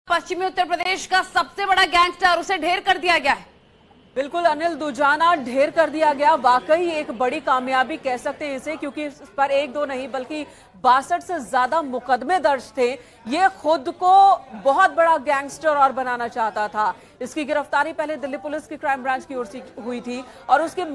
पश्चिमी उत्तर प्रदेश का सबसे बड़ा गैंगस्टर, उसे ढेर कर दिया गया है। बिल्कुल अनिल दुजाना ढेर कर दिया गया। वाकई एक बड़ी कामयाबी कह सकते हैं इसे, क्योंकि इस पर एक दो नहीं बल्कि 62 से ज्यादा मुकदमे दर्ज थे। ये खुद को बहुत बड़ा गैंगस्टर और बनाना चाहता था। इसकी गिरफ्तारी पहले दिल्ली पुलिस की क्राइम ब्रांच की ओर से हुई थी और उसके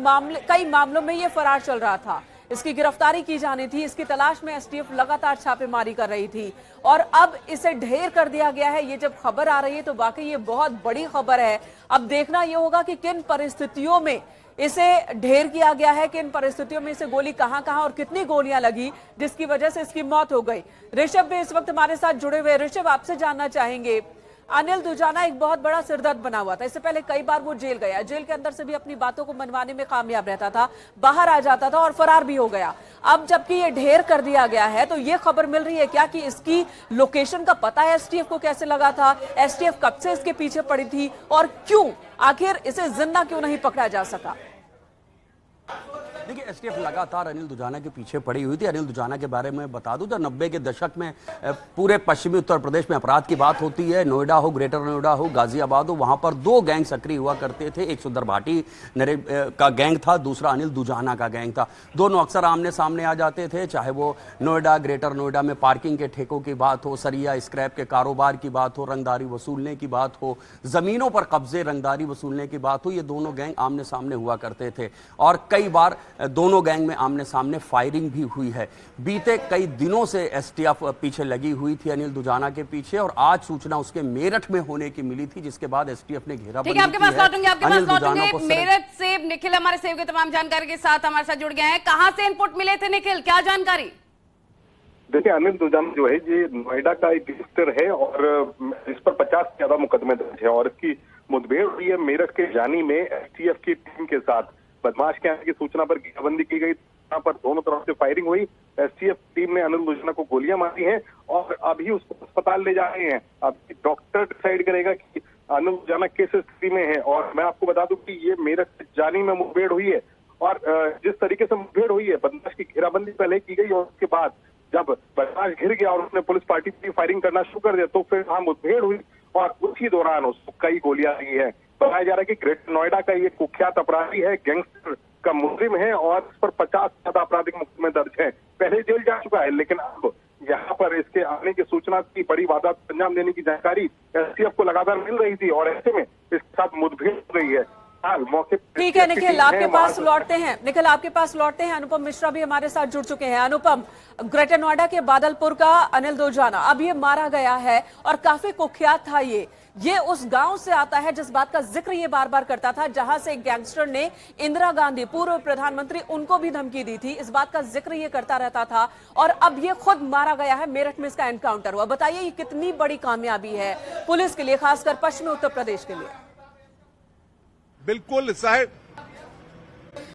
कई मामलों में ये फरार चल रहा था। इसकी गिरफ्तारी की जानी थी। इसकी तलाश में एसटीएफ लगातार छापेमारी कर रही थी और अब इसे ढेर कर दिया गया है। ये जब खबर आ रही है तो वाकई ये बहुत बड़ी खबर है। अब देखना ये होगा कि किन परिस्थितियों में इसे ढेर किया गया है, किन परिस्थितियों में इसे गोली कहां और कितनी गोलियां लगी जिसकी वजह से इसकी मौत हो गई। ऋषभ भी इस वक्त हमारे साथ जुड़े हुए। ऋषभ, आपसे जानना चाहेंगे, अनिल दुजाना एक बहुत बड़ा सिरदर्द बना हुआ था। इससे पहले कई बार वो जेल गया, जेल के अंदर से भी अपनी बातों को मनवाने में कामयाब रहता था, बाहर आ जाता था और फरार भी हो गया। अब जबकि ये ढेर कर दिया गया है तो ये खबर मिल रही है क्या कि इसकी लोकेशन का पता है एसटीएफ को? कैसे लगा था? एसटीएफ कब से इसके पीछे पड़ी थी और क्यों आखिर इसे जिंदा क्यों नहीं पकड़ा जा सका? देखिए, एसटीएफ लगातार अनिल दुजाना के पीछे पड़ी हुई थी। अनिल दुजाना के बारे में बता दूं तो 90 के दशक में पूरे पश्चिमी उत्तर प्रदेश में अपराध की बात होती है। नोएडा हो, ग्रेटर नोएडा हो, गाजियाबाद हो, वहां पर दो गैंग सक्रिय हुआ करते थे। एक सुंदर भाटी का गैंग था, दूसरा अनिल दुजाना का गैंग था। दोनों अक्सर आमने सामने आ जाते थे, चाहे वो नोएडा, ग्रेटर नोएडा में पार्किंग के ठेकों की बात हो, सरिया स्क्रैप के कारोबार की बात हो, रंगदारी वसूलने की बात हो, जमीनों पर कब्जे रंगदारी वसूलने की बात हो। ये दोनों गैंग आमने सामने हुआ करते थे और कई बार दोनों गैंग में आमने सामने फायरिंग भी हुई है। बीते कई दिनों से एसटीएफ पीछे लगी हुई थी अनिल दुजाना के पीछे और आज सूचना उसके मेरठ में होने की मिली थी, जिसके बाद एसटीएफ ने घेराबंदी की है। आपके पास लौटूंगे। मेरठ से निखिल हमारे सेव के तमाम जानकारी के साथ हमारे साथ जुड़ गए हैं। कहां से इनपुट मिले थे निखिल, क्या जानकारी? देखिए, अनिल दुजाना जो है ये नोएडा का एक गैंगस्टर है और इस पर 50 से ज्यादा मुकदमे दर्ज है और इसकी मुठभेड़ हुई है मेरठ के जानी में एसटीएफ की टीम के साथ। बदमाश के आने की सूचना पर घेराबंदी की गई, यहाँ पर दोनों तरफ से फायरिंग हुई। एसटीएफ टीम ने अनिल दुजाना को गोलियां मारी हैं और अभी उसको अस्पताल ले जा रहे हैं। अब डॉक्टर डिसाइड करेगा कि अनिल दुजाना किस स्थिति में है। और मैं आपको बता दूं कि ये मेरठ जानी में मुठभेड़ हुई है और जिस तरीके से मुठभेड़ हुई है, बदमाश की घेराबंदी पहले की गई और उसके बाद जब बदमाश घिर गया और उसने पुलिस पार्टी पर फायरिंग करना शुरू कर दिया तो फिर वहां मुठभेड़ हुई और उसी दौरान उसको कई गोलियां लगी है। बताया जा रहा है कि ग्रेटर नोएडा का ये कुख्यात अपराधी है, गैंगस्टर का मुजरिम है और इस पर 50 से ज्यादा आपराधिक मुकदमे दर्ज है। पहले जेल जा चुका है लेकिन अब यहाँ पर इसके आने की सूचना की बड़ी वारदात अंजाम देने की जानकारी एसटीएफ को लगातार मिल रही थी और ऐसे में इसके साथ मुठभेड़ हो रही है। मौके ठीक है निखिल, आपके पास लौटते हैं। निखिल, आपके पास लौटते हैं। अनुपम मिश्रा भी हमारे साथ जुड़ चुके हैं। अनुपम, ग्रेटर नोएडा के बादलपुर का अनिल दुजाना अब ये मारा गया है और काफी कुख्यात था। ये उस गांव से आता है जिस बात का जिक्र ये बार बार करता था, जहां से एक गैंगस्टर ने इंदिरा गांधी, पूर्व प्रधानमंत्री, उनको भी धमकी दी थी। इस बात का जिक्र ये करता रहता था और अब ये खुद मारा गया है। मेरठ में इसका एनकाउंटर हुआ। बताइए ये कितनी बड़ी कामयाबी है पुलिस के लिए, खासकर पश्चिमी उत्तर प्रदेश के लिए? बिल्कुल शायद